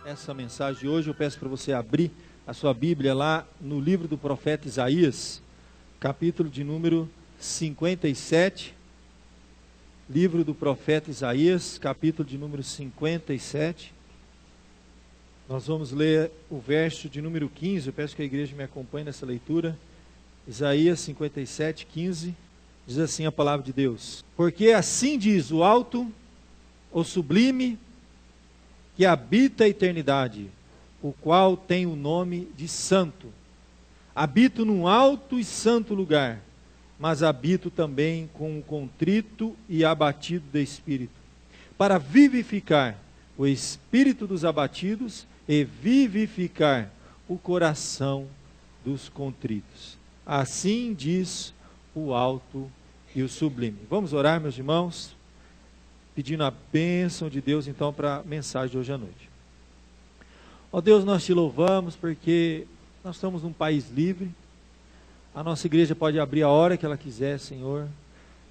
essa mensagem de hoje, eu peço para você abrir a sua Bíblia lá no livro do profeta Isaías, capítulo de número 57. Livro do profeta Isaías, capítulo de número 57. Nós vamos ler o verso de número 15. Eu peço que a igreja me acompanhe nessa leitura. Isaías 57, 15. Diz assim a palavra de Deus: Porque assim diz o alto, o sublime, que habita a eternidade, o qual tem o nome de santo. Habito num alto e santo lugar, mas habito também com o contrito e abatido de espírito, para vivificar o espírito dos abatidos e vivificar o coração dos contritos. Assim diz o alto e o sublime. Vamos orar, meus irmãos, pedindo a bênção de Deus então para a mensagem de hoje à noite. Ó Deus, nós te louvamos porque nós estamos num país livre. A nossa igreja pode abrir a hora que ela quiser, Senhor.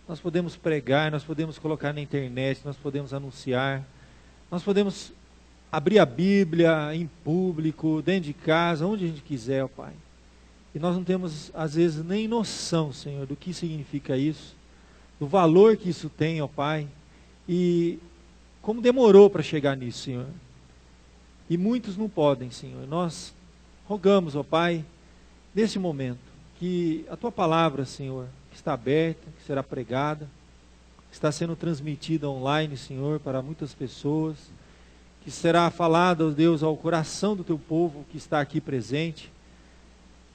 Nós podemos pregar, nós podemos colocar na internet, nós podemos anunciar, nós podemos abrir a Bíblia em público, dentro de casa, onde a gente quiser, ó Pai. E nós não temos, às vezes, nem noção, Senhor, do que significa isso, do valor que isso tem, ó Pai, e como demorou para chegar nisso, Senhor. E muitos não podem, Senhor. Nós rogamos, ó Pai, nesse momento, que a Tua palavra, Senhor, que está aberta, que será pregada, que está sendo transmitida online, Senhor, para muitas pessoas, que será falada, ó Deus, ao coração do Teu povo que está aqui presente.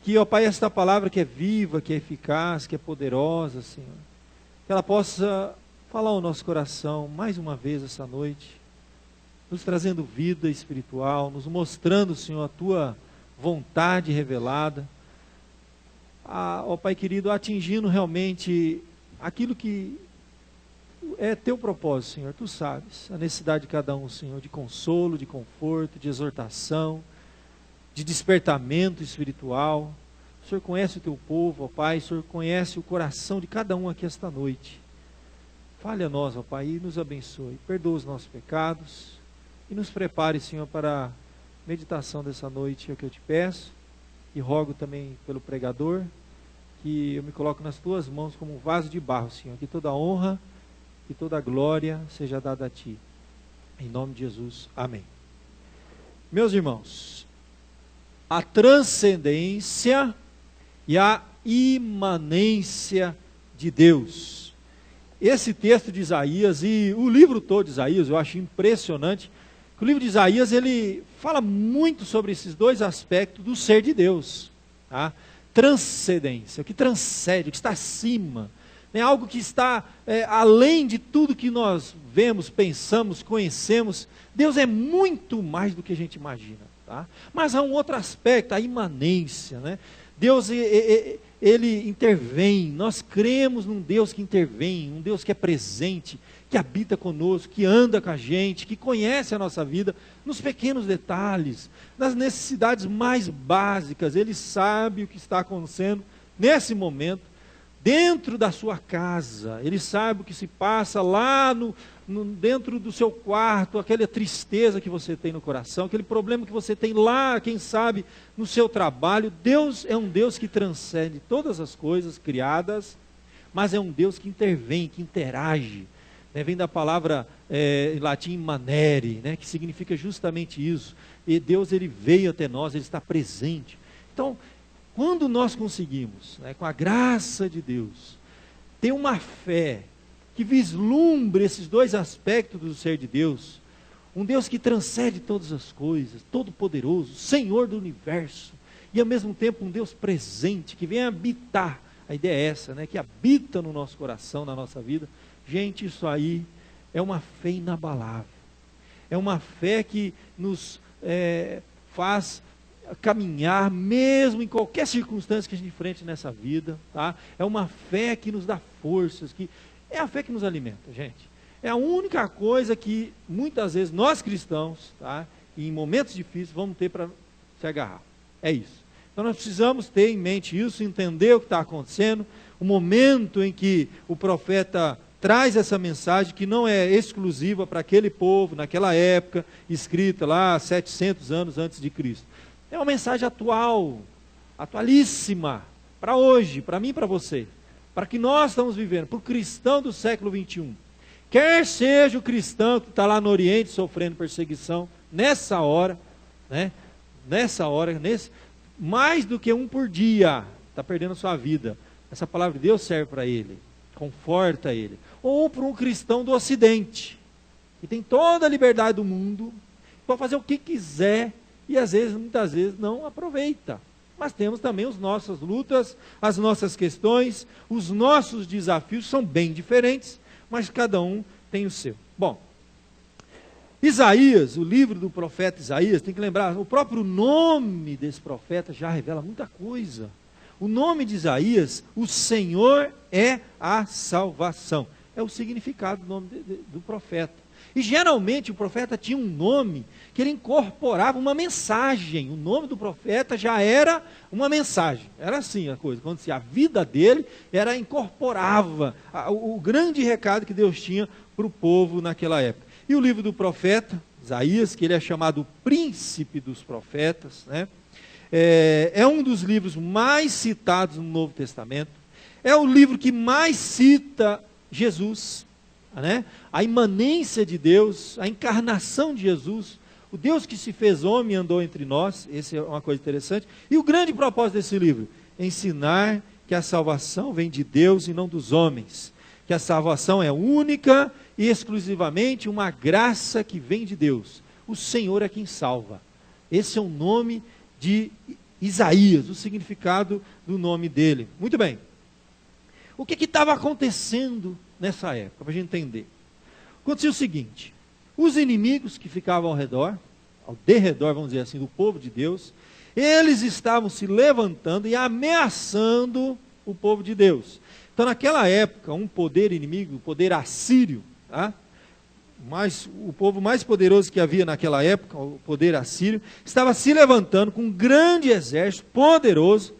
Que, ó Pai, esta palavra que é viva, que é eficaz, que é poderosa, Senhor, que ela possa falar ao nosso coração mais uma vez essa noite, nos trazendo vida espiritual, nos mostrando, Senhor, a Tua vontade revelada, ó Pai querido, atingindo realmente aquilo que é Teu propósito, Senhor. Tu sabes a necessidade de cada um, Senhor, de consolo, de conforto, de exortação, de despertamento espiritual. O Senhor conhece o Teu povo, ó Pai, o Senhor conhece o coração de cada um aqui esta noite. Fale a nós, ó Pai, e nos abençoe, perdoa os nossos pecados, e nos prepare, Senhor, para a meditação dessa noite, é o que eu te peço, e rogo também pelo pregador, que eu me coloco nas Tuas mãos como um vaso de barro, Senhor, que toda honra e toda glória seja dada a Ti, em nome de Jesus, amém. Meus irmãos, a transcendência e a imanência de Deus. Esse texto de Isaías e o livro todo de Isaías, eu acho impressionante, que o livro de Isaías, ele fala muito sobre esses dois aspectos do ser de Deus. Tá? Transcendência, o que transcende, o que está acima, né? Algo que está além de tudo que nós vemos, pensamos, conhecemos. Deus é muito mais do que a gente imagina. Tá? Mas há um outro aspecto, a imanência, né? Deus, Ele intervém. Nós cremos num Deus que intervém, um Deus que é presente, que habita conosco, que anda com a gente, que conhece a nossa vida nos pequenos detalhes, nas necessidades mais básicas. Ele sabe o que está acontecendo nesse momento, dentro da sua casa. Ele sabe o que se passa lá dentro do seu quarto, aquela tristeza que você tem no coração, aquele problema que você tem lá, quem sabe, no seu trabalho. Deus é um Deus que transcende todas as coisas criadas, mas é um Deus que intervém, que interage. Né? Vem da palavra em latim manere, né? Que significa justamente isso. E Deus, Ele veio até nós, Ele está presente. Então, quando nós conseguimos, né, com a graça de Deus, ter uma fé que vislumbre esses dois aspectos do ser de Deus, um Deus que transcende todas as coisas, todo-poderoso, Senhor do universo, e ao mesmo tempo um Deus presente, que vem habitar, a ideia é essa, né, que habita no nosso coração, na nossa vida. Gente, isso aí é uma fé inabalável, é uma fé que nos faz caminhar, mesmo em qualquer circunstância que a gente enfrente nessa vida, tá? É uma fé que nos dá forças, que é a fé que nos alimenta, gente. É a única coisa que muitas vezes nós cristãos, tá? E em momentos difíceis, vamos ter para se agarrar. É isso. Então nós precisamos ter em mente isso, entender o que está acontecendo, o momento em que o profeta traz essa mensagem que não é exclusiva para aquele povo, naquela época, escrita lá 700 anos antes de Cristo. É uma mensagem atual, atualíssima, para hoje, para mim e para você, para que nós estamos vivendo, para o cristão do século 21. Quer seja o cristão que está lá no Oriente sofrendo perseguição, nessa hora, né? Nessa hora, mais do que um por dia, está perdendo a sua vida. Essa palavra de Deus serve para ele, conforta ele. Ou para um cristão do Ocidente, que tem toda a liberdade do mundo, pode fazer o que quiser, e às vezes, muitas vezes, não aproveita. Mas temos também as nossas lutas, as nossas questões, os nossos desafios são bem diferentes, mas cada um tem o seu. Bom, Isaías, o livro do profeta Isaías, tem que lembrar, o próprio nome desse profeta já revela muita coisa. O nome de Isaías, o Senhor é a salvação. É o significado do nome do profeta. E geralmente o profeta tinha um nome que ele incorporava uma mensagem. O nome do profeta já era uma mensagem. Era assim a coisa. Quando a vida dele incorporava o grande recado que Deus tinha para o povo naquela época. E o livro do profeta Isaías, que ele é chamado o príncipe dos profetas, né? É um dos livros mais citados no Novo Testamento. É o livro que mais cita Jesus, né? A imanência de Deus, a encarnação de Jesus, o Deus que se fez homem e andou entre nós. Essa é uma coisa interessante. E o grande propósito desse livro? Ensinar que a salvação vem de Deus e não dos homens. Que a salvação é única e exclusivamente uma graça que vem de Deus. O Senhor é quem salva. Esse é o nome de Isaías, o significado do nome dele. Muito bem. O que estava acontecendo nessa época, para a gente entender? Acontecia o seguinte: os inimigos que ficavam ao redor, ao derredor, vamos dizer assim, do povo de Deus, eles estavam se levantando e ameaçando o povo de Deus. Então, naquela época, um poder inimigo, o poder assírio, tá? O povo mais poderoso que havia naquela época, o poder assírio, estava se levantando com um grande exército poderoso,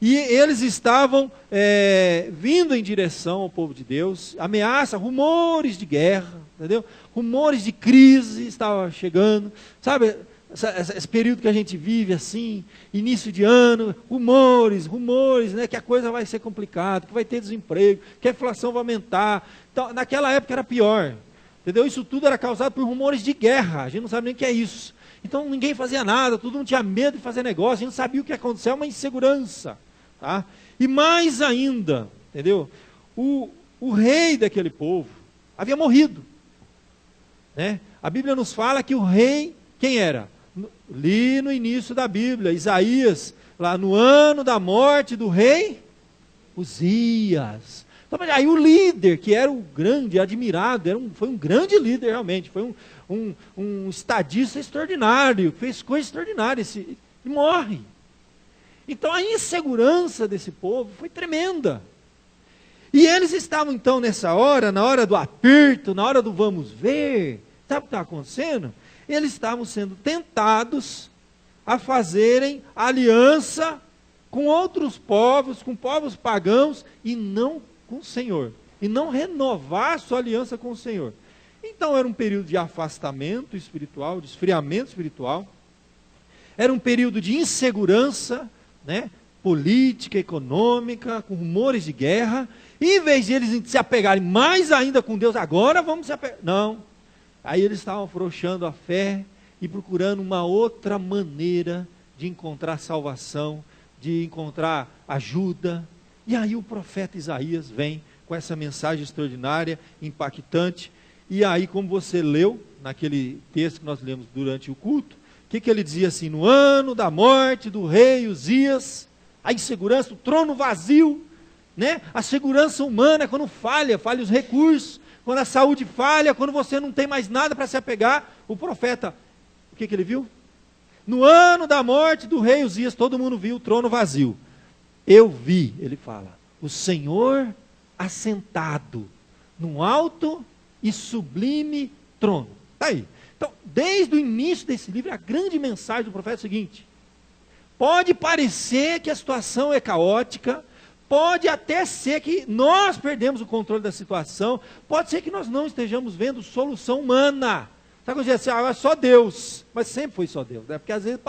e eles estavam vindo em direção ao povo de Deus. Ameaça, rumores de guerra, entendeu? Rumores de crise estavam chegando, sabe? Esse período que a gente vive assim, início de ano, rumores, né, que a coisa vai ser complicada, que vai ter desemprego, que a inflação vai aumentar. Então, naquela época era pior, entendeu? Isso tudo era causado por rumores de guerra, a gente não sabe nem o que é isso. Então ninguém fazia nada, todo mundo tinha medo de fazer negócio, a gente não sabia o que ia acontecer, é uma insegurança, tá? E mais ainda, entendeu? O rei daquele povo havia morrido, né? A Bíblia nos fala que o rei, quem era? Ali no início da Bíblia, Isaías, lá no ano da morte do rei Uzias. Então, aí o líder, que era o grande, admirado, foi um grande líder realmente, foi um estadista extraordinário, fez coisas extraordinárias, e morre. Então a insegurança desse povo foi tremenda. E eles estavam então nessa hora, na hora do aperto, na hora do vamos ver, sabe o que está acontecendo? Eles estavam sendo tentados a fazerem aliança com outros povos, com povos pagãos, e não com o Senhor, e não renovar sua aliança com o Senhor. Então era um período de afastamento espiritual, de esfriamento espiritual, era um período de insegurança, né, política, econômica, com rumores de guerra, e em vez de eles se apegarem mais ainda com Deus, agora vamos se apegar, não, aí eles estavam afrouxando a fé, e procurando uma outra maneira de encontrar salvação, de encontrar ajuda. E aí o profeta Isaías vem com essa mensagem extraordinária, impactante. E aí, como você leu, naquele texto que nós lemos durante o culto, o que ele dizia assim: no ano da morte do rei Uzias, a insegurança, o trono vazio, né? A segurança humana, quando falha os recursos, quando a saúde falha, quando você não tem mais nada para se apegar, o profeta, o que ele viu? No ano da morte do rei Uzias, todo mundo viu o trono vazio. Eu vi, ele fala, o Senhor assentado num alto e sublime trono. Está aí. Então, desde o início desse livro, a grande mensagem do profeta é o seguinte: pode parecer que a situação é caótica, pode até ser que nós perdemos o controle da situação, pode ser que nós não estejamos vendo solução humana. Sabe quando diz assim, é só Deus, mas sempre foi só Deus, né? Porque às vezes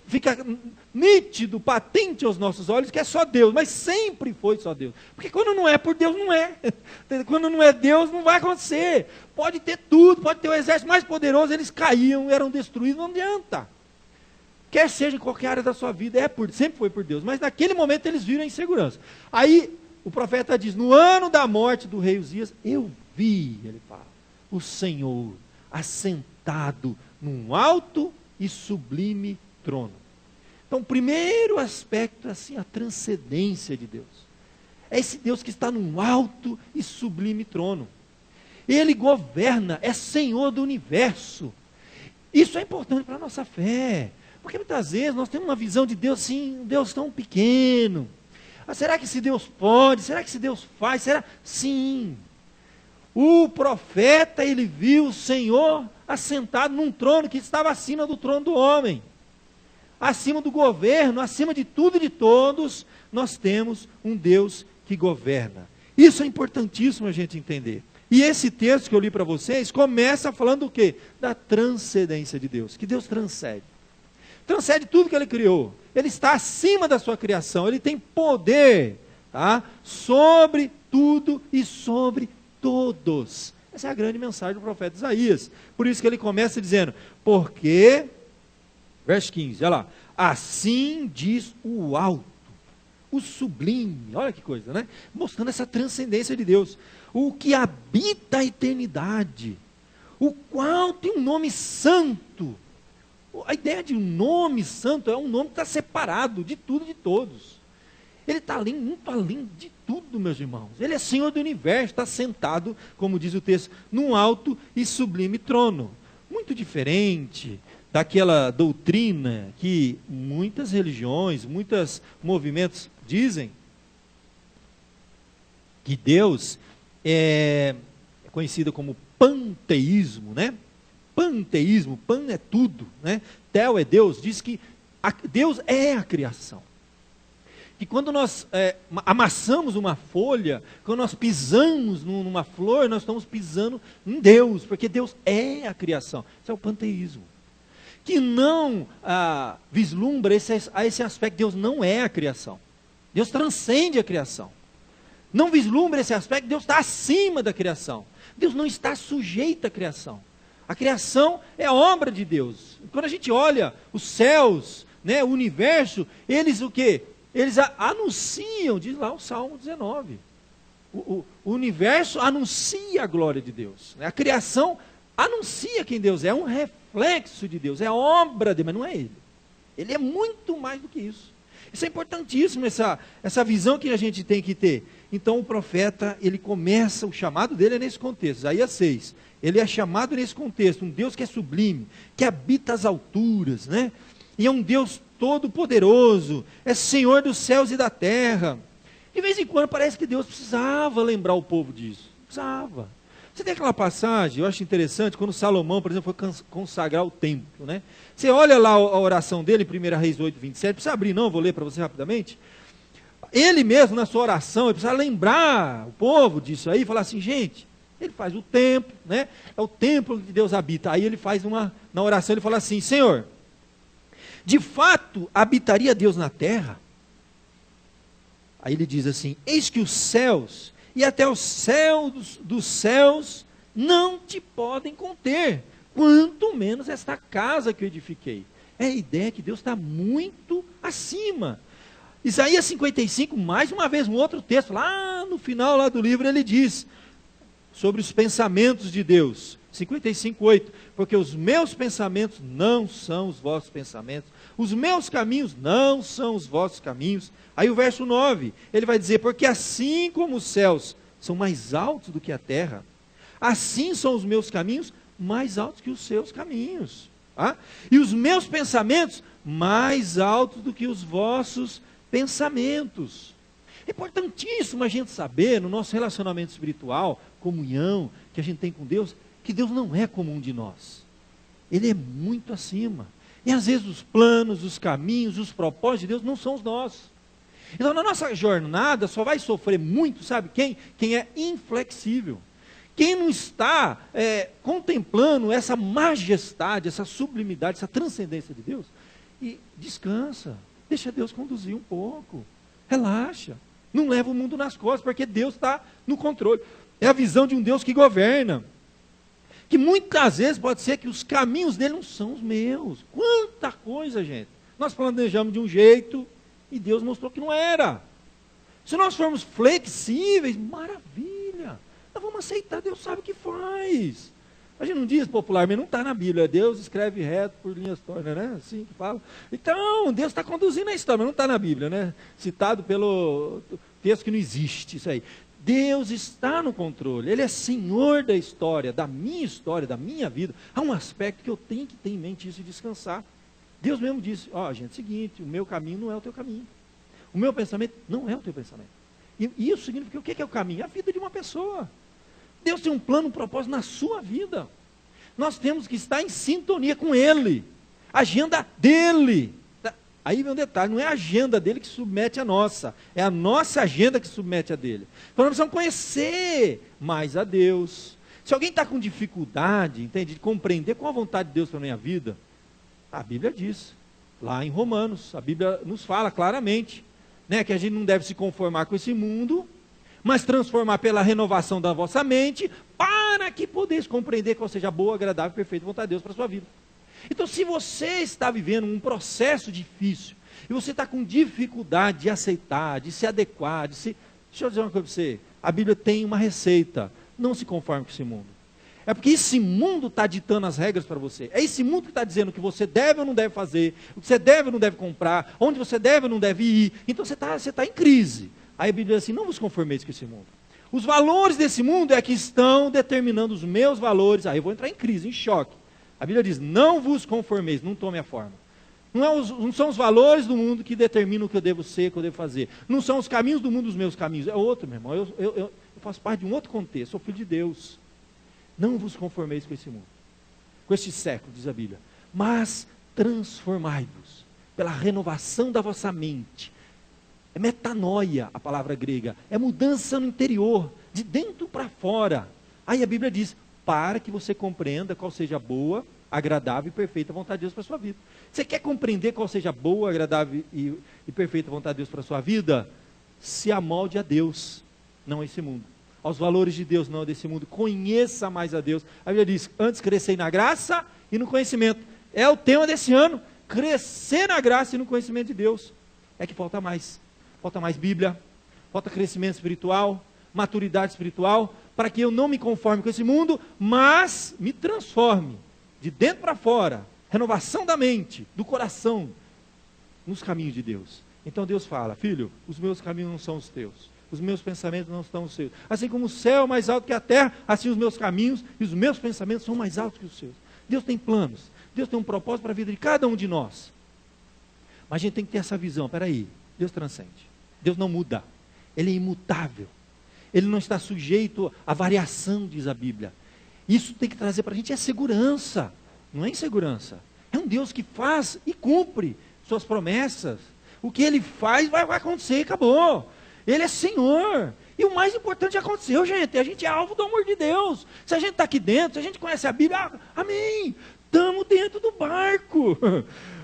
fica nítido, patente aos nossos olhos que é só Deus, mas sempre foi só Deus. Porque quando não é por Deus, não é. Quando não é Deus, não vai acontecer. Pode ter tudo, pode ter o exército mais poderoso, eles caíam, eram destruídos, não adianta. Quer seja em qualquer área da sua vida, sempre foi por Deus, mas naquele momento eles viram a insegurança. Aí o profeta diz, no ano da morte do rei Uzias, eu vi, ele fala, o Senhor assentado num alto e sublime trono. Então, o primeiro aspecto é assim, a transcendência de Deus. É esse Deus que está num alto e sublime trono. Ele governa, é Senhor do universo. Isso é importante para a nossa fé. Porque muitas vezes nós temos uma visão de Deus assim, um Deus tão pequeno. Será que esse Deus pode? Será que esse Deus faz? Será? Sim. O profeta, ele viu o Senhor assentado num trono que estava acima do trono do homem. Acima do governo, acima de tudo e de todos, nós temos um Deus que governa. Isso é importantíssimo a gente entender. E esse texto que eu li para vocês, começa falando do quê? Da transcendência de Deus, que Deus transcende. Transcende tudo que Ele criou. Ele está acima da sua criação, Ele tem poder, tá? Sobre tudo e sobre todos. Essa é a grande mensagem do profeta Isaías. Por isso que ele começa dizendo, porque, verso 15, olha lá, assim diz o alto, o sublime, olha que coisa, né? Mostrando essa transcendência de Deus, o que habita a eternidade, o qual tem um nome santo. A ideia de um nome santo é um nome que está separado de tudo e de todos. Ele está muito além de tudo, meus irmãos. Ele é Senhor do universo, está sentado, como diz o texto, num alto e sublime trono. Muito diferente daquela doutrina que muitas religiões, muitos movimentos dizem que Deus é conhecido como panteísmo, né? Panteísmo, pan é tudo, né? Tel é Deus, diz que Deus é a criação. Que quando nós amassamos uma folha, quando nós pisamos numa flor, nós estamos pisando em Deus, porque Deus é a criação. Isso é o panteísmo. Que não vislumbra esse aspecto, Deus não é a criação. Deus transcende a criação. Não vislumbra esse aspecto, Deus está acima da criação. Deus não está sujeito à criação. A criação é obra de Deus. Quando a gente olha os céus, né, o universo, eles o quê? Eles anunciam, diz lá o Salmo 19. O universo anuncia a glória de Deus. A criação anuncia quem Deus é um reflexo de Deus, é obra dele, mas não é Ele. Ele é muito mais do que isso. Isso é importantíssimo, essa visão que a gente tem que ter. Então o profeta, ele começa, o chamado dele é nesse contexto, Isaías 6. Ele é chamado nesse contexto, um Deus que é sublime, que habita as alturas, né? E é um Deus todo-poderoso, é Senhor dos céus e da terra. De vez em quando parece que Deus precisava lembrar o povo disso. Precisava. Você tem aquela passagem, eu acho interessante, quando Salomão, por exemplo, foi consagrar o templo, né? Você olha lá a oração dele, em 1 Reis 8, 27, precisa abrir não, vou ler para você rapidamente. Ele mesmo, na sua oração, ele precisa lembrar o povo disso aí, falar assim, gente, ele faz o templo, né? É o templo que Deus habita. Aí ele faz na oração, ele fala assim, Senhor, de fato habitaria Deus na terra? Aí ele diz assim, eis que os céus e até os céus dos céus não te podem conter, quanto menos esta casa que eu edifiquei. É a ideia que Deus está muito acima. Isaías 55, mais uma vez, um outro texto, lá no final lá do livro, ele diz sobre os pensamentos de Deus. 55, 8, porque os meus pensamentos não são os vossos pensamentos, os meus caminhos não são os vossos caminhos. Aí o verso 9, ele vai dizer, porque assim como os céus são mais altos do que a terra, assim são os meus caminhos mais altos que os seus caminhos. E os meus pensamentos mais altos do que os vossos pensamentos. É importantíssimo a gente saber, no nosso relacionamento espiritual, comunhão, que a gente tem com Deus, que Deus não é como um de nós. Ele é muito acima. E às vezes os planos, os caminhos, os propósitos de Deus não são os nossos. Então, na nossa jornada, só vai sofrer muito, sabe quem? Quem é inflexível. Quem não está contemplando essa majestade, essa sublimidade, essa transcendência de Deus, e descansa, deixa Deus conduzir um pouco, relaxa, não leva o mundo nas costas, porque Deus está no controle. É a visão de um Deus que governa, que muitas vezes pode ser que os caminhos dele não são os meus. Quanta coisa, gente, nós planejamos de um jeito, e Deus mostrou que não era. Se nós formos flexíveis, maravilha, nós vamos aceitar, Deus sabe o que faz. A gente não diz popularmente, não está na Bíblia, Deus escreve reto por linhas tortas, né? Assim que fala. Então, Deus está conduzindo a história, mas não está na Bíblia, né? Citado pelo texto que não existe, isso aí. Deus está no controle, Ele é Senhor da história, da minha vida. Há um aspecto que eu tenho que ter em mente isso e descansar. Deus mesmo disse, gente, seguinte, o meu caminho não é o teu caminho. O meu pensamento não é o teu pensamento. E isso significa o que é o caminho? A vida de uma pessoa. Deus tem um plano, um propósito na sua vida. Nós temos que estar em sintonia com Ele. A agenda dEle. Aí vem um detalhe, não é a agenda dEle que submete a nossa. É a nossa agenda que submete a dEle. Então nós precisamos conhecer mais a Deus. Se alguém está com dificuldade, entende, de compreender qual a vontade de Deus para a minha vida, a Bíblia diz, lá em Romanos, a Bíblia nos fala claramente, né, que a gente não deve se conformar com esse mundo, mas transformar pela renovação da vossa mente, para que podeis compreender qual seja a boa, agradável e perfeita vontade de Deus para a sua vida. Então, se você está vivendo um processo difícil, e você está com dificuldade de aceitar, de se adequar, deixa eu dizer uma coisa para você, a Bíblia tem uma receita, não se conforme com esse mundo. É porque esse mundo está ditando as regras para você. É esse mundo que está dizendo o que você deve ou não deve fazer, o que você deve ou não deve comprar, onde você deve ou não deve ir. Então você está em crise. Aí a Bíblia diz assim, não vos conformeis com esse mundo. Os valores desse mundo é que estão determinando os meus valores. Aí eu vou entrar em crise, em choque. A Bíblia diz, não vos conformeis, não tome a forma. Não são os valores do mundo que determinam o que eu devo ser, o que eu devo fazer. Não são os caminhos do mundo os meus caminhos. É outro, meu irmão. Eu faço parte de um outro contexto, sou filho de Deus. Não vos conformeis com esse mundo, com este século, diz a Bíblia, mas transformai-vos pela renovação da vossa mente. É metanoia a palavra grega, é mudança no interior, de dentro para fora. Aí a Bíblia diz, para que você compreenda qual seja a boa, agradável e perfeita vontade de Deus para a sua vida. Você quer compreender qual seja a boa, agradável e perfeita vontade de Deus para a sua vida? Se amolde a Deus, não a esse mundo. Aos valores de Deus, não desse mundo. Conheça mais a Deus. A Bíblia diz, antes crescei na graça e no conhecimento. É o tema desse ano, crescer na graça e no conhecimento de Deus. É que falta mais. Falta mais Bíblia, falta crescimento espiritual, maturidade espiritual, para que eu não me conforme com esse mundo, mas me transforme, de dentro para fora, renovação da mente, do coração, nos caminhos de Deus. Então Deus fala, filho, os meus caminhos não são os teus. Os meus pensamentos não estão os seus. Assim como o céu é mais alto que a terra, assim os meus caminhos e os meus pensamentos são mais altos que os seus. Deus tem planos, Deus tem um propósito para a vida de cada um de nós. Mas a gente tem que ter essa visão, peraí, Deus transcende. Deus não muda, Ele é imutável. Ele não está sujeito à variação, diz a Bíblia. Isso tem que trazer para a gente segurança, não é insegurança. É um Deus que faz e cumpre suas promessas. O que Ele faz vai acontecer, acabou. Ele é Senhor. E o mais importante aconteceu, gente. A gente é alvo do amor de Deus. Se a gente está aqui dentro, se a gente conhece a Bíblia, amém. Estamos dentro do barco.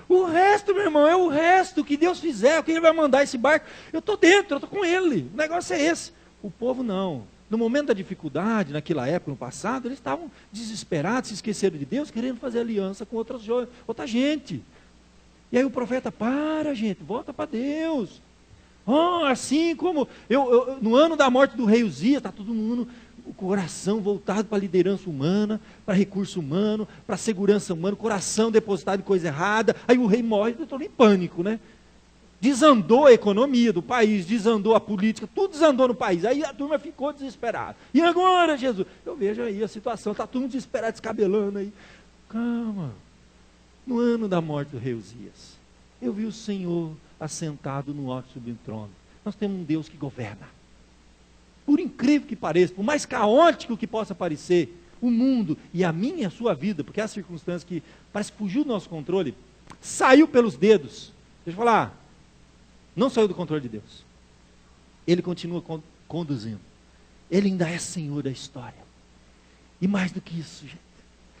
O resto, meu irmão, é o resto que Deus fizer, o que Ele vai mandar esse barco. Eu estou dentro, eu estou com Ele. O negócio é esse. O povo não. No momento da dificuldade, naquela época, no passado, eles estavam desesperados, se esqueceram de Deus, querendo fazer aliança com outra gente. E aí o profeta, para gente, volta para Deus. Assim como no ano da morte do rei Uzias, está todo mundo, o coração voltado para a liderança humana, para recurso humano, para a segurança humana, o coração depositado em coisa errada. Aí o rei morre, eu estou em pânico, né? Desandou a economia do país, desandou a política, tudo desandou no país. Aí a turma ficou desesperada. E agora, Jesus? Eu vejo aí a situação, está todo mundo desesperado, descabelando aí. Calma. No ano da morte do rei Uzias, eu vi o Senhor assentado no alto sublime trono. Nós temos um Deus que governa. Por incrível que pareça, por mais caótico que possa parecer, o mundo e a minha e a sua vida, porque há circunstâncias que parece que fugiu do nosso controle, saiu pelos dedos. Deixa eu falar. não saiu do controle de Deus. Ele continua conduzindo. Ele ainda é Senhor da história. E mais do que isso, gente.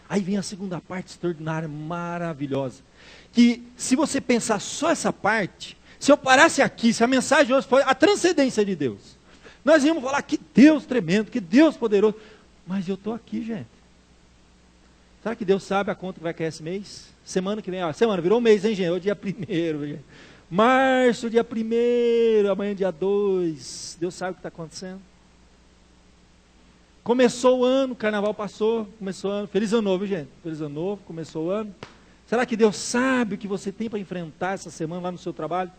Aí vem a segunda parte extraordinária, maravilhosa. Que se você pensar só essa parte, se eu parasse aqui, se a mensagem hoje foi a transcendência de Deus, nós íamos falar que Deus tremendo, que Deus poderoso. Mas eu estou aqui, gente. Será que Deus sabe a conta que vai cair esse mês? Semana que vem, ó, semana, virou um mês, hein, gente? Hoje dia 1º. Março, dia 1º, amanhã dia 2. Deus sabe o que está acontecendo. Começou o ano, o carnaval passou, começou o ano. Feliz ano novo, gente. Feliz ano novo, começou o ano. Será que Deus sabe o que você tem para enfrentar essa semana lá no seu trabalho?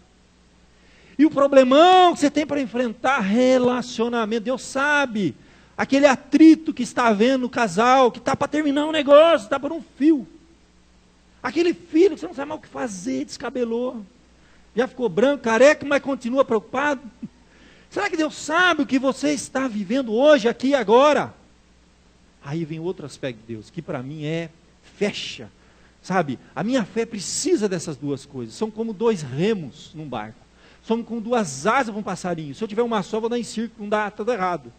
E o problemão que você tem para enfrentar, relacionamento. Deus sabe. Aquele atrito que está havendo no casal, que está para terminar um negócio, está por um fio. Aquele filho que você não sabe mais o que fazer, descabelou. Já ficou branco, careca, mas continua preocupado. Será que Deus sabe o que você está vivendo hoje, aqui e agora? Aí vem outro aspecto de Deus, que para mim fecha. Sabe, a minha fé precisa dessas duas coisas. São como dois remos num barco. São como duas asas para um passarinho. Se eu tiver uma só, vou dar em círculo, não dá, tudo errado.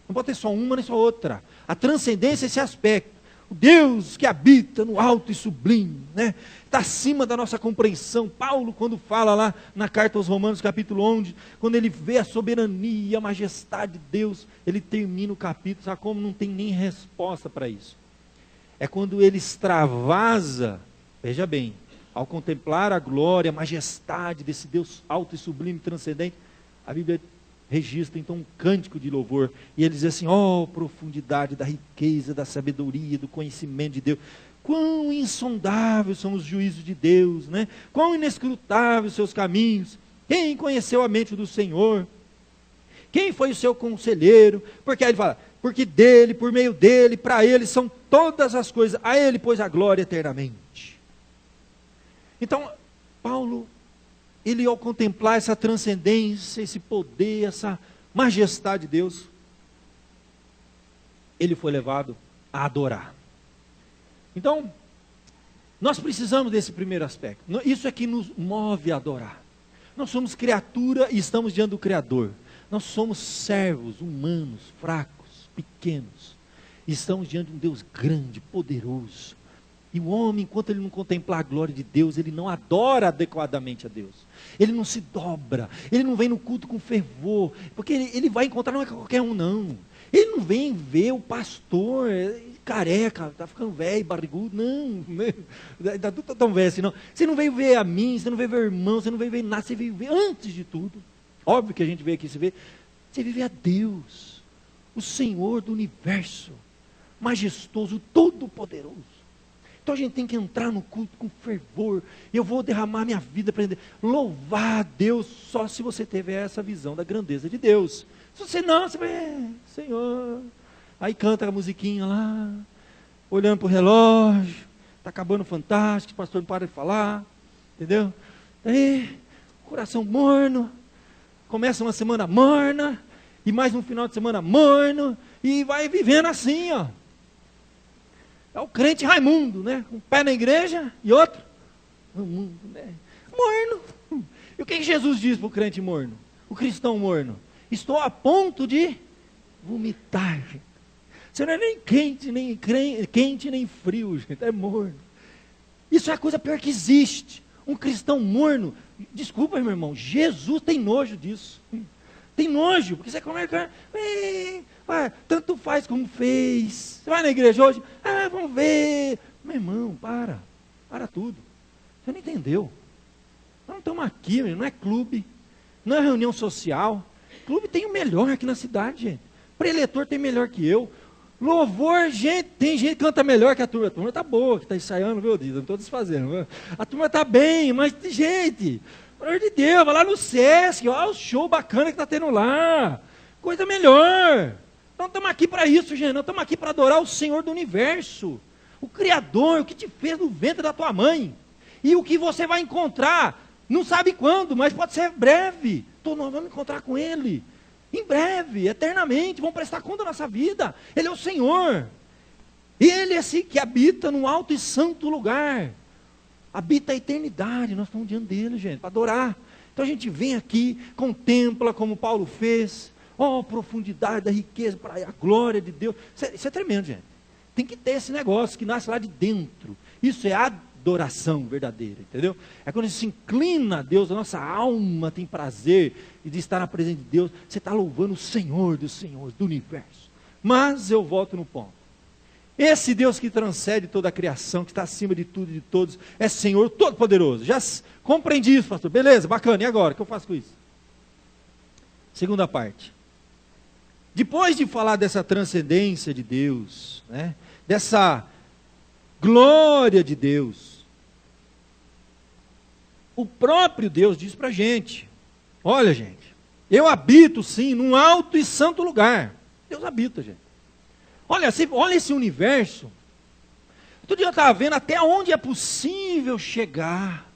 Não pode ter só uma nem só outra. A transcendência é esse aspecto. O Deus que habita no alto e sublime, né? Está acima da nossa compreensão. Paulo, quando fala lá na carta aos Romanos, capítulo 11, quando ele vê a soberania, a majestade de Deus, ele termina o capítulo, sabe como? Não tem nem resposta para isso. É quando ele extravasa, veja bem, ao contemplar a glória, a majestade desse Deus alto e sublime, transcendente, a Bíblia registra então um cântico de louvor, e ele diz assim: ó, profundidade da riqueza, da sabedoria, do conhecimento de Deus, quão insondáveis são os juízos de Deus, né? Quão inescrutáveis os seus caminhos, quem conheceu a mente do Senhor, quem foi o seu conselheiro? Porque aí ele fala, porque dele, por meio dele, para ele são todas as coisas, a ele pois a glória eternamente. Então, Paulo, ele ao contemplar essa transcendência, esse poder, essa majestade de Deus, ele foi levado a adorar. Então, nós precisamos desse primeiro aspecto. Isso é que nos move a adorar. Nós somos criatura e estamos diante do Criador. Nós somos servos, humanos, fracos, pequenos. E estamos diante de um Deus grande, poderoso. E o homem, enquanto ele não contemplar a glória de Deus, ele não adora adequadamente a Deus. Ele não se dobra, ele não vem no culto com fervor, porque ele vai encontrar, não é qualquer um não. Ele não vem ver o pastor careca, está ficando velho, barrigudo, não. Está tudo tão velho assim, não. Você não veio ver a mim, você não veio ver o irmão, você não veio ver nada, você veio ver antes de tudo. Óbvio que a gente veio aqui, você veio ver a Deus, o Senhor do universo, majestoso, todo-poderoso. Então a gente tem que entrar no culto com fervor. Eu vou derramar minha vida para louvar a Deus só se você tiver essa visão da grandeza de Deus. Se você não, você vai, Senhor. Aí canta a musiquinha lá, olhando para o relógio, está acabando fantástico, o pastor não para de falar, entendeu? Aí, coração morno, começa uma semana morna, e mais um final de semana morno, e vai vivendo assim, ó. É o crente Raimundo, né? Um pé na igreja e outro no mundo, né? Morno. E o que Jesus diz para o crente morno? O cristão morno? Estou a ponto de vomitar, gente. Você não é nem quente, nem frio, gente. É morno. Isso é a coisa pior que existe. Um cristão morno. Desculpa, meu irmão. Jesus tem nojo disso. Tem nojo, porque você come carne, tanto faz como fez. Você vai na igreja hoje, vamos ver. Meu irmão, para tudo. Você não entendeu. Nós não estamos aqui, não é clube, não é reunião social. Clube tem o melhor aqui na cidade, gente. Preletor tem melhor que eu. Louvor, gente, tem gente que canta melhor que a turma. A turma está boa, que está ensaiando, viu, Deus? Não estou desfazendo. A turma está bem, mas, gente, pelo amor de Deus, vai lá no Sesc, olha o show bacana que está tendo lá. Coisa melhor. Nós estamos aqui para isso, gente. Nós estamos aqui para adorar o Senhor do universo. O Criador, o que te fez no ventre da tua mãe. E o que você vai encontrar, não sabe quando, mas pode ser breve. Então nós vamos encontrar com Ele. Em breve, eternamente, vamos prestar conta da nossa vida. Ele é o Senhor. Ele é esse que habita no alto e santo lugar. Habita a eternidade. Nós estamos diante dele, gente, para adorar. Então a gente vem aqui, contempla como Paulo fez, a profundidade da riqueza, para a glória de Deus. Isso é tremendo, gente. Tem que ter esse negócio que nasce lá de dentro. Isso é adoração verdadeira, entendeu? É quando a gente se inclina a Deus, a nossa alma tem prazer de estar na presença de Deus. Você está louvando o Senhor dos senhores, do universo. Mas eu volto no ponto. Esse Deus que transcende toda a criação, que está acima de tudo e de todos, é Senhor Todo-Poderoso. Já compreendi isso, pastor. Beleza, bacana. E agora? O que eu faço com isso? Segunda parte. Depois de falar dessa transcendência de Deus, né, dessa glória de Deus, o próprio Deus diz para a gente: olha, gente, eu habito sim num alto e santo lugar. Deus habita, gente. Olha esse universo. Outro dia eu estava vendo até onde é possível chegar,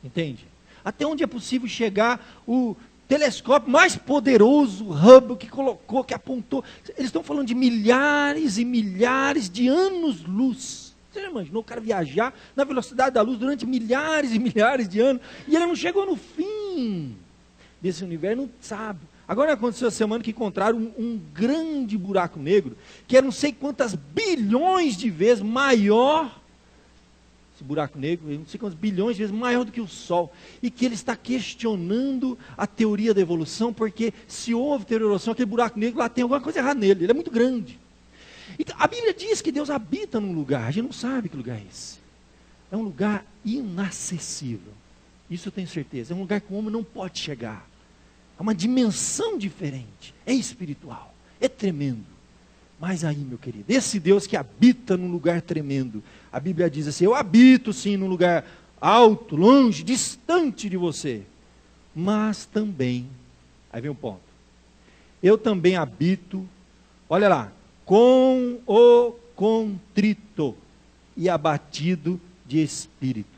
entende? Até onde é possível chegar o telescópio mais poderoso, Hubble, que colocou, que apontou. Eles estão falando de milhares e milhares de anos-luz. Você já imaginou o cara viajar na velocidade da luz durante milhares e milhares de anos, e ele não chegou no fim desse universo, não sabe. Agora aconteceu a semana que encontraram um grande buraco negro, que era não sei quantas bilhões de vezes maior, esse buraco negro, não sei quantos bilhões de vezes maior do que o Sol, e que ele está questionando a teoria da evolução, porque se houve teoria da evolução, aquele buraco negro lá tem alguma coisa errada nele, ele é muito grande. Então, a Bíblia diz que Deus habita num lugar, a gente não sabe que lugar é esse. É um lugar inacessível, isso eu tenho certeza, é um lugar que o homem não pode chegar. É uma dimensão diferente, é espiritual, é tremendo. Mas aí, meu querido, esse Deus que habita num lugar tremendo, a Bíblia diz assim: eu habito sim num lugar alto, longe, distante de você, mas também, aí vem o ponto, eu também habito, olha lá, com o contrito e abatido de espírito,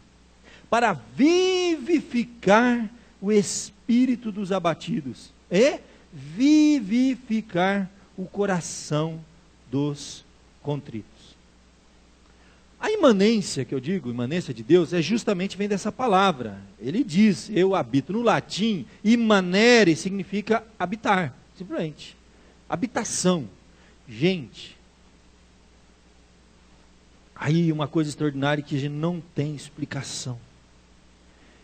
para vivificar o espírito dos abatidos e vivificar o coração dos contritos. A imanência que eu digo, imanência de Deus, justamente vem dessa palavra. Ele diz, eu habito. No latim, imanere significa habitar, simplesmente. Habitação. Gente, aí uma coisa extraordinária que a gente não tem explicação.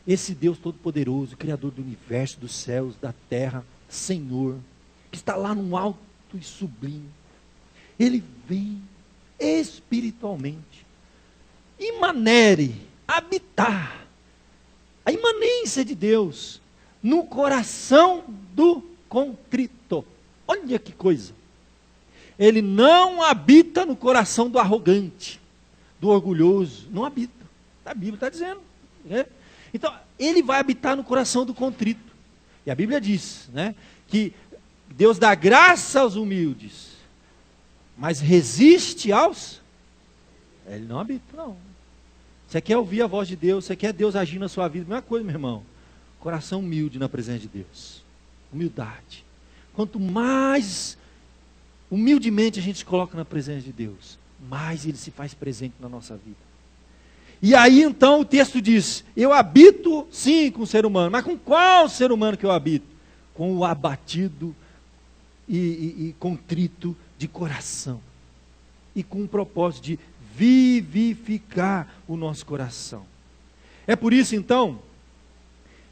Esse Deus Todo-Poderoso, Criador do universo, dos céus, da terra, Senhor, que está lá no alto e sublime, Ele vem espiritualmente, imanere, habitar, a imanência de Deus, no coração do contrito. Olha que coisa, Ele não habita no coração do arrogante, do orgulhoso, não habita, a Bíblia está dizendo, né? Então, Ele vai habitar no coração do contrito. E a Bíblia diz, né, que Deus dá graça aos humildes, mas resiste aos... Ele não habita, não. Você quer ouvir a voz de Deus, você quer Deus agir na sua vida, a mesma coisa, meu irmão. Coração humilde na presença de Deus. Humildade. Quanto mais humildemente a gente se coloca na presença de Deus, mais Ele se faz presente na nossa vida. E aí então o texto diz, eu habito sim com o ser humano, mas com qual ser humano que eu habito? Com o abatido e contrito de coração. E com o propósito de vivificar o nosso coração. É por isso então,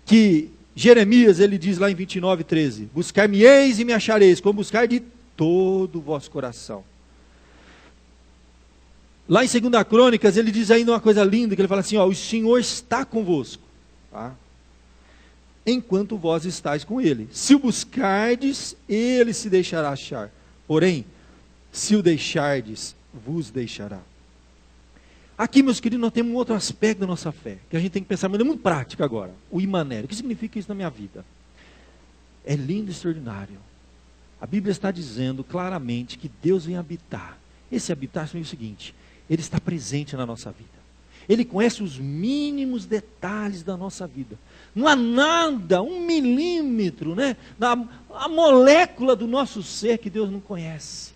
que Jeremias ele diz lá em 29:13, buscar-me-eis e me achareis, como buscar de todo o vosso coração. Lá em 2 Crônicas, ele diz ainda uma coisa linda, que ele fala assim, ó, o Senhor está convosco, tá? Enquanto vós estáis com Ele. Se o buscardes, Ele se deixará achar. Porém, se o deixardes, vos deixará. Aqui, meus queridos, nós temos um outro aspecto da nossa fé, que a gente tem que pensar, mas é muito prático agora. O imanere. O que significa isso na minha vida? É lindo e extraordinário. A Bíblia está dizendo claramente que Deus vem habitar. Esse habitar é o seguinte, Ele está presente na nossa vida. Ele conhece os mínimos detalhes da nossa vida. Não há nada, 1 milímetro, né, a molécula do nosso ser que Deus não conhece.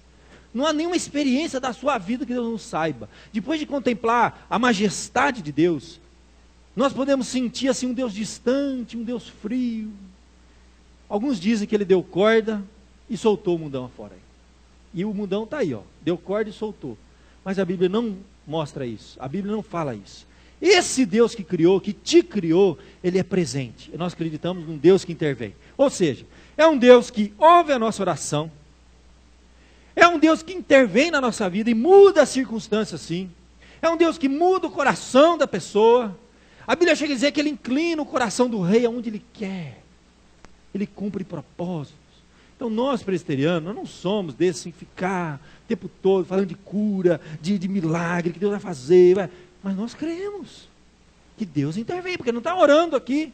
Não há nenhuma experiência da sua vida que Deus não saiba. Depois de contemplar a majestade de Deus, Nós podemos sentir assim um Deus distante, um Deus frio. Alguns dizem que ele deu corda e soltou o mundão afora. E o mundão está aí, ó, deu corda e soltou. Mas a Bíblia não mostra isso, a Bíblia não fala isso. Esse Deus que criou, que te criou, ele é presente. E nós acreditamos num Deus que intervém. Ou seja, é um Deus que ouve a nossa oração, é um Deus que intervém na nossa vida e muda as circunstâncias, sim. É um Deus que muda o coração da pessoa. A Bíblia chega a dizer que ele inclina o coração do rei aonde ele quer. Ele cumpre propósitos. Então nós presbiterianos, nós não somos desses assim, ficar o tempo todo falando de cura, de milagre, que Deus vai fazer. Mas nós cremos que Deus intervém, porque não está orando aqui.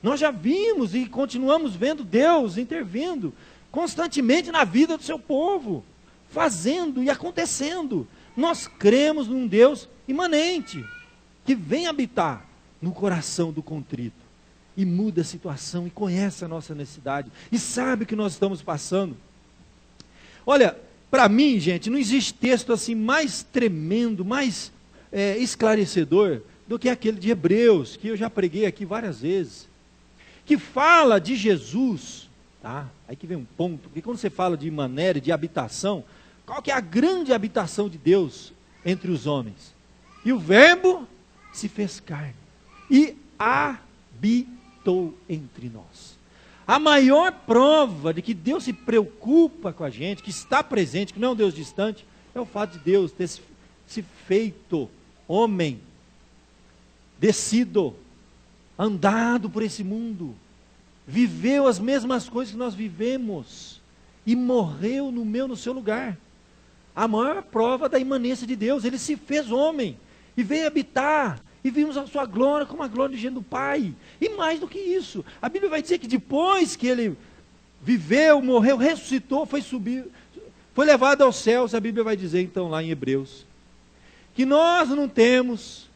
Nós já vimos e continuamos vendo Deus intervindo constantemente na vida do seu povo, fazendo e acontecendo. Nós cremos num Deus imanente, que vem habitar no coração do contrito, e muda a situação, e conhece a nossa necessidade, e sabe o que nós estamos passando. Olha, para mim, gente, não existe texto assim mais tremendo, mais esclarecedor, do que aquele de Hebreus, que eu já preguei aqui várias vezes, que fala de Jesus, tá? Aí que vem um ponto, porque quando você fala de maneira, de habitação, qual que é a grande habitação de Deus entre os homens? E o verbo se fez carne, e habitou entre nós. A maior prova de que Deus se preocupa com a gente, que está presente, que não é um Deus distante, é o fato de Deus ter se feito homem, descido, andado por esse mundo, viveu as mesmas coisas que nós vivemos, e morreu no meu, no seu lugar. A maior prova da imanência de Deus, ele se fez homem, e veio habitar, e vimos a sua glória como a glória de do Pai. E mais do que isso, a Bíblia vai dizer que depois que ele viveu, morreu, ressuscitou, foi subir, foi levado aos céus, a Bíblia vai dizer então lá em Hebreus, que nós não temos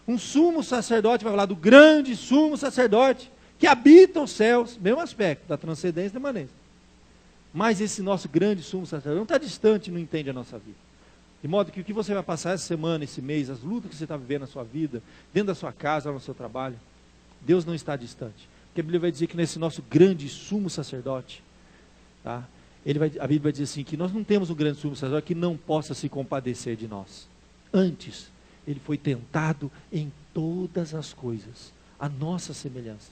um sumo sacerdote, vai falar do grande sumo sacerdote, que habita os céus, mesmo aspecto da transcendência e da imanência. Mas esse nosso grande sumo sacerdote não está distante, não entende a nossa vida. De modo que o que você vai passar essa semana, esse mês, as lutas que você está vivendo na sua vida, dentro da sua casa, no seu trabalho, Deus não está distante. Porque a Bíblia vai dizer que nesse nosso grande sumo sacerdote, tá? A Bíblia vai dizer assim, que nós não temos um grande sumo sacerdote que não possa se compadecer de nós. Antes, ele foi tentado em todas as coisas, a nossa semelhança.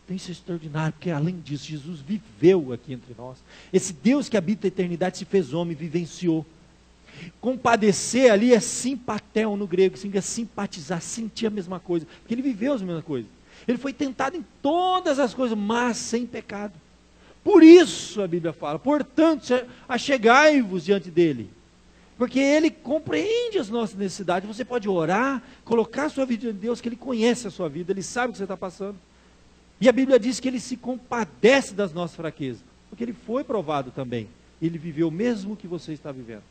Então isso é extraordinário, porque além disso, Jesus viveu aqui entre nós. Esse Deus que habita a eternidade se fez homem, vivenciou. Compadecer ali é simpatel no grego, significa simpatizar, sentir a mesma coisa, porque ele viveu as mesmas coisas. Ele foi tentado em todas as coisas, mas sem pecado. Por isso a Bíblia fala, portanto, achegai-vos diante dele, porque ele compreende as nossas necessidades. Você pode orar, colocar a sua vida diante de Deus, que ele conhece a sua vida, ele sabe o que você está passando. E a Bíblia diz que ele se compadece das nossas fraquezas, porque ele foi provado também. Ele viveu o mesmo que você está vivendo.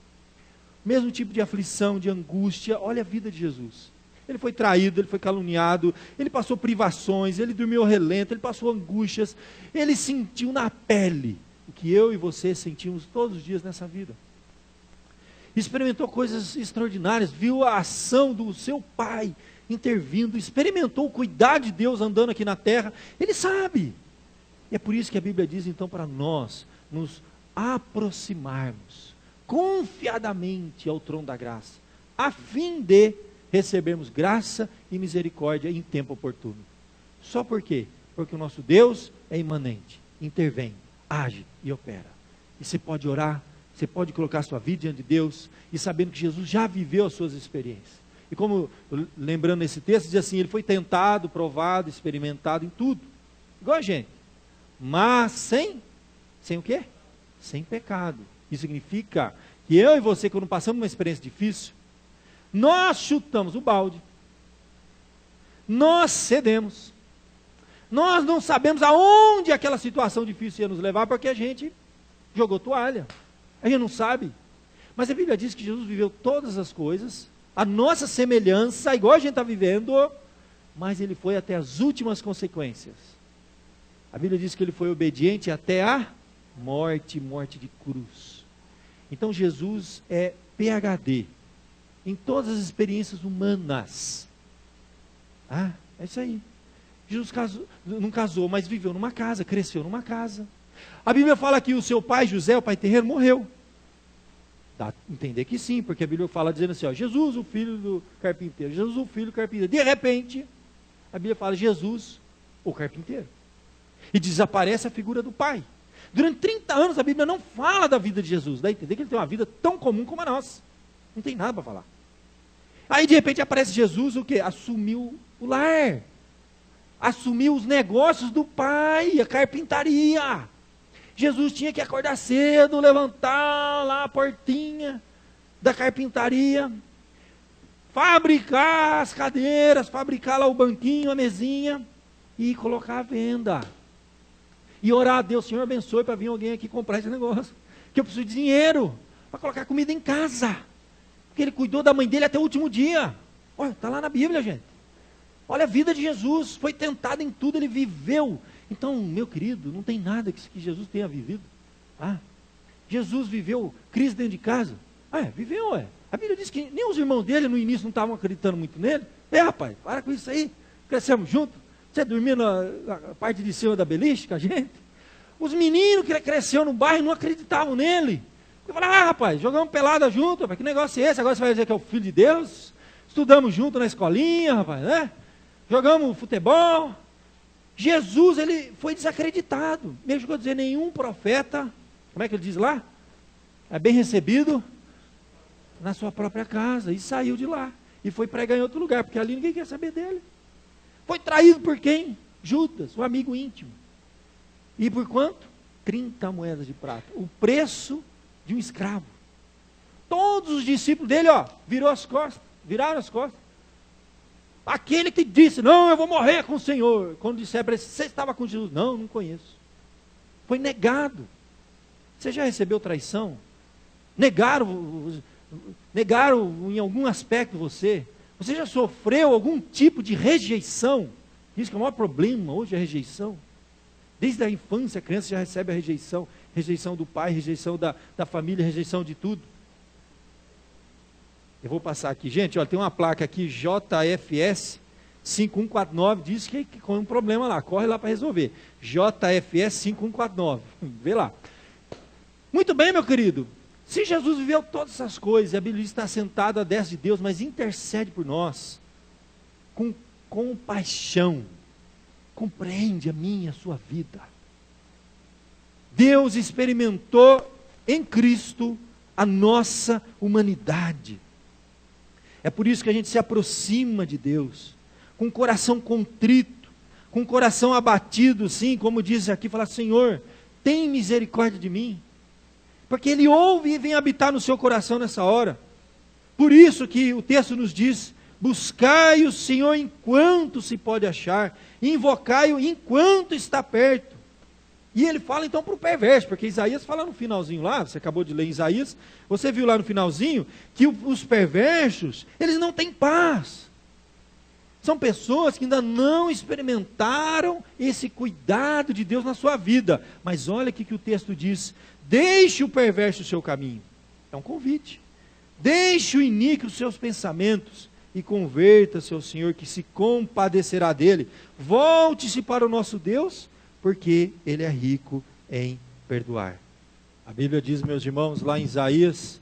Mesmo tipo de aflição, de angústia. Olha a vida de Jesus. Ele foi traído, ele foi caluniado, ele passou privações, ele dormiu relento, ele passou angústias, ele sentiu na pele o que eu e você sentimos todos os dias nessa vida. Experimentou coisas extraordinárias, viu a ação do seu Pai intervindo, experimentou o cuidado de Deus andando aqui na terra. Ele sabe. E é por isso que a Bíblia diz então para nós nos aproximarmos confiadamente ao trono da graça, a fim de recebermos graça e misericórdia em tempo oportuno. Só por quê? Porque o nosso Deus é imanente, intervém, age e opera. E você pode orar, você pode colocar a sua vida diante de Deus, e sabendo que Jesus já viveu as suas experiências. E como, lembrando esse texto, diz assim, ele foi tentado, provado, experimentado em tudo, igual a gente, mas sem o quê? Sem pecado. Isso significa que eu e você, quando passamos uma experiência difícil, nós chutamos o balde, nós cedemos, nós não sabemos aonde aquela situação difícil ia nos levar, porque a gente jogou toalha, a gente não sabe. Mas a Bíblia diz que Jesus viveu todas as coisas, a nossa semelhança, igual a gente está vivendo, mas ele foi até as últimas consequências. A Bíblia diz que ele foi obediente até a morte de cruz. Então Jesus é PhD em todas as experiências humanas. Ah, é isso aí. Jesus não casou, mas viveu numa casa, cresceu numa casa. A Bíblia fala que o seu pai, José, o pai terreno, morreu. Dá a entender que sim, porque a Bíblia fala dizendo assim, ó, Jesus, o filho do carpinteiro, Jesus, o filho do carpinteiro. De repente, a Bíblia fala Jesus, o carpinteiro. E desaparece a figura do pai. Durante 30 anos a Bíblia não fala da vida de Jesus. Dá a entender que ele tem uma vida tão comum como a nossa. Não tem nada para falar. Aí de repente aparece Jesus, o quê? Assumiu o lar. Assumiu os negócios do pai, a carpintaria. Jesus tinha que acordar cedo, levantar lá a portinha da carpintaria, fabricar as cadeiras, fabricar lá o banquinho, a mesinha e colocar à venda. E orar a Deus, Senhor abençoe para vir alguém aqui comprar esse negócio, que eu preciso de dinheiro para colocar comida em casa. Porque ele cuidou da mãe dele até o último dia. Olha, está lá na Bíblia, gente. Olha a vida de Jesus, foi tentado em tudo, ele viveu. Então, meu querido, não tem nada que Jesus tenha vivido. Ah, Jesus viveu crise dentro de casa. Viveu, A Bíblia diz que nem os irmãos dele no início não estavam acreditando muito nele. Rapaz, para com isso aí. Crescemos juntos. Você dormia na parte de cima da beliche com a gente. Os meninos que cresceram no bairro não acreditavam nele. Eu falava, rapaz, jogamos pelada junto, rapaz, que negócio é esse? Agora você vai dizer que é o filho de Deus? Estudamos junto na escolinha, rapaz, né? Jogamos futebol. Jesus, ele foi desacreditado. Mesmo que eu dizer, nenhum profeta, como é que ele diz lá? É bem recebido na sua própria casa. E saiu de lá. E foi pregar em outro lugar, porque ali ninguém quer saber dele. Foi traído por quem? Judas, o amigo íntimo. E por quanto? 30 moedas de prata. O preço de um escravo. Todos os discípulos dele, viraram as costas. Aquele que disse, não, eu vou morrer com o Senhor. Quando disser para ele, você estava com Jesus? Não, não conheço. Foi negado. Você já recebeu traição? Negaram em algum aspecto você? Você já sofreu algum tipo de rejeição? Isso que é o maior problema hoje, é a rejeição. Desde a infância, a criança já recebe a rejeição. Rejeição do pai, rejeição da família, rejeição de tudo. Eu vou passar aqui. Gente, olha, tem uma placa aqui, JFS 5149, diz que tem um problema lá. Corre lá para resolver. JFS 5149. Vê lá. Muito bem, meu querido. Se Jesus viveu todas essas coisas, a Bíblia está sentado à destra de Deus, mas intercede por nós, com compaixão, compreende a minha, a sua vida. Deus experimentou em Cristo a nossa humanidade. É por isso que a gente se aproxima de Deus, com o coração contrito, com o coração abatido, sim, como diz aqui, fala, Senhor, tem misericórdia de mim. Porque Ele ouve e vem habitar no seu coração nessa hora. Por isso que o texto nos diz, buscai o Senhor enquanto se pode achar, invocai-o enquanto está perto. E ele fala então para o perverso, porque Isaías fala no finalzinho lá, você acabou de ler Isaías, você viu lá no finalzinho, que os perversos, eles não têm paz. São pessoas que ainda não experimentaram esse cuidado de Deus na sua vida. Mas olha o que o texto diz, deixe o perverso o seu caminho. É um convite. Deixe o iníquo os seus pensamentos e converta-se ao Senhor, que se compadecerá dele. Volte-se para o nosso Deus, porque Ele é rico em perdoar. A Bíblia diz, meus irmãos, lá em Isaías,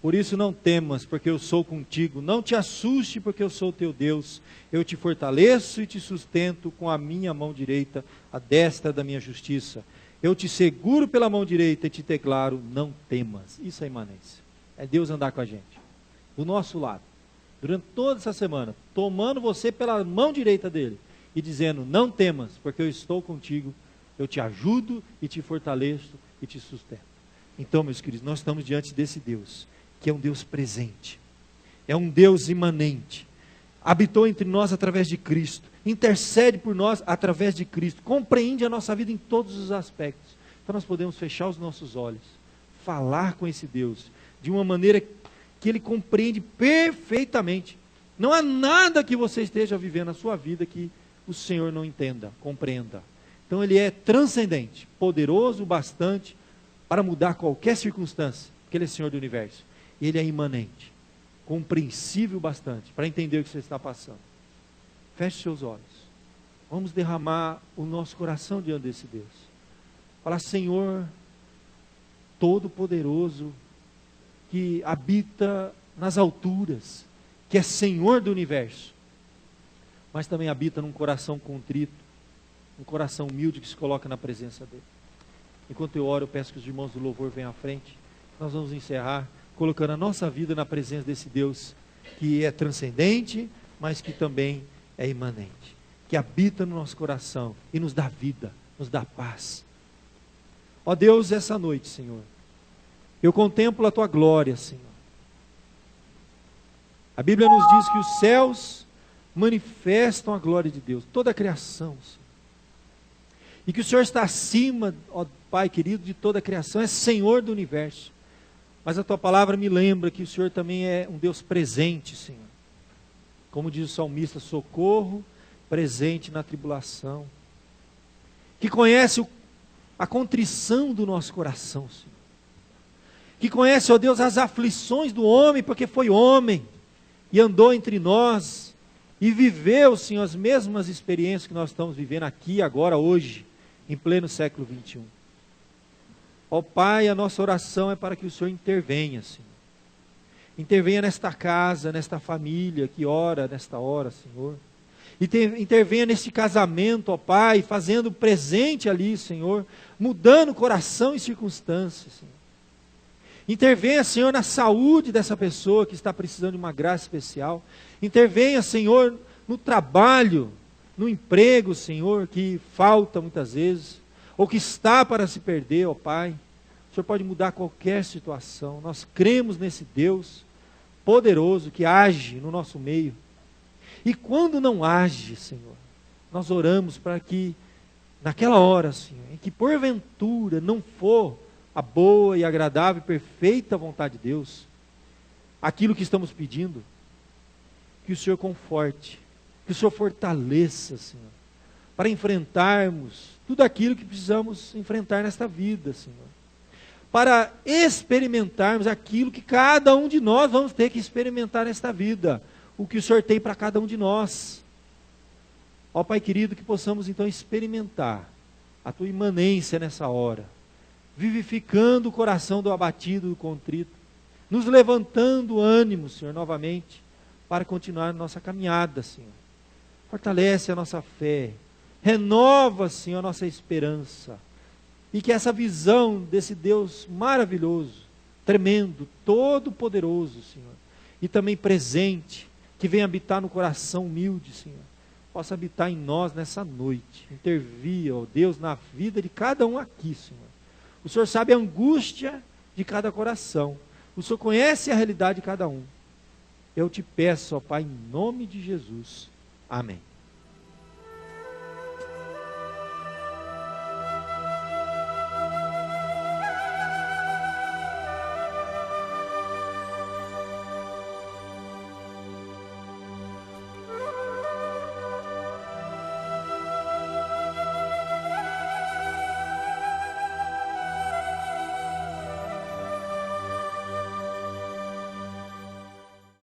por isso não temas, porque eu sou contigo, não te assuste, porque eu sou teu Deus, eu te fortaleço e te sustento com a minha mão direita, a destra da minha justiça, eu te seguro pela mão direita e te declaro, não temas. Isso é imanência, é Deus andar com a gente, do nosso lado, durante toda essa semana, tomando você pela mão direita dele, e dizendo, não temas, porque eu estou contigo, eu te ajudo e te fortaleço e te sustento. Então, meus queridos, nós estamos diante desse Deus, que é um Deus presente, é um Deus imanente, habitou entre nós através de Cristo, intercede por nós através de Cristo, compreende a nossa vida em todos os aspectos. Então nós podemos fechar os nossos olhos, falar com esse Deus, de uma maneira que Ele compreende perfeitamente. Não há nada que você esteja vivendo na sua vida que o Senhor não entenda, compreenda. Então Ele é transcendente, poderoso bastante para mudar qualquer circunstância, porque Ele é Senhor do universo. E Ele é imanente, compreensível bastante para entender o que você está passando. Feche seus olhos. Vamos derramar o nosso coração diante desse Deus. Falar: Senhor Todo-Poderoso, que habita nas alturas, que é Senhor do universo, mas também habita num coração contrito, um coração humilde que se coloca na presença dele. Enquanto eu oro, eu peço que os irmãos do louvor venham à frente. Nós vamos encerrar colocando a nossa vida na presença desse Deus que é transcendente, mas que também é imanente, que habita no nosso coração e nos dá vida, nos dá paz. Ó Deus, essa noite, Senhor, eu contemplo a tua glória, Senhor. A Bíblia nos diz que os céus manifestam a glória de Deus, toda a criação, Senhor. E que o Senhor está acima, ó Pai querido, de toda a criação, é Senhor do universo. Mas a tua palavra me lembra que o Senhor também é um Deus presente, Senhor. Como diz o salmista: socorro presente na tribulação. Que conhece a contrição do nosso coração, Senhor. Que conhece, ó Deus, as aflições do homem, porque foi homem e andou entre nós e viveu, Senhor, as mesmas experiências que nós estamos vivendo aqui, agora, hoje, em pleno século 21. Ó Pai, a nossa oração é para que o Senhor intervenha, Senhor. Intervenha nesta casa, nesta família que ora nesta hora, Senhor. Intervenha neste casamento, ó Pai, fazendo presente ali, Senhor, mudando coração e circunstâncias, Senhor. Intervenha, Senhor, na saúde dessa pessoa que está precisando de uma graça especial. Intervenha, Senhor, no trabalho, no emprego, Senhor, que falta muitas vezes, ou que está para se perder, ó Pai. O Senhor pode mudar qualquer situação. Nós cremos nesse Deus poderoso que age no nosso meio. E quando não age, Senhor, nós oramos para que naquela hora, Senhor, em que porventura não for a boa e agradável e perfeita vontade de Deus, aquilo que estamos pedindo, que o Senhor conforte, que o Senhor fortaleça, Senhor, para enfrentarmos tudo aquilo que precisamos enfrentar nesta vida, Senhor. Para experimentarmos aquilo que cada um de nós vamos ter que experimentar nesta vida, o que o Senhor tem para cada um de nós. Ó Pai querido, que possamos então experimentar a tua imanência nessa hora, vivificando o coração do abatido, do contrito, nos levantando ânimo, Senhor, novamente, para continuar nossa caminhada, Senhor. Fortalece a nossa fé, renova, Senhor, a nossa esperança, e que essa visão desse Deus maravilhoso, tremendo, todo-poderoso, Senhor, e também presente, que vem habitar no coração humilde, Senhor, possa habitar em nós nessa noite. Intervia, ó Deus, na vida de cada um aqui, Senhor. O Senhor sabe a angústia de cada coração. O Senhor conhece a realidade de cada um. Eu te peço, ó Pai, em nome de Jesus. Amém.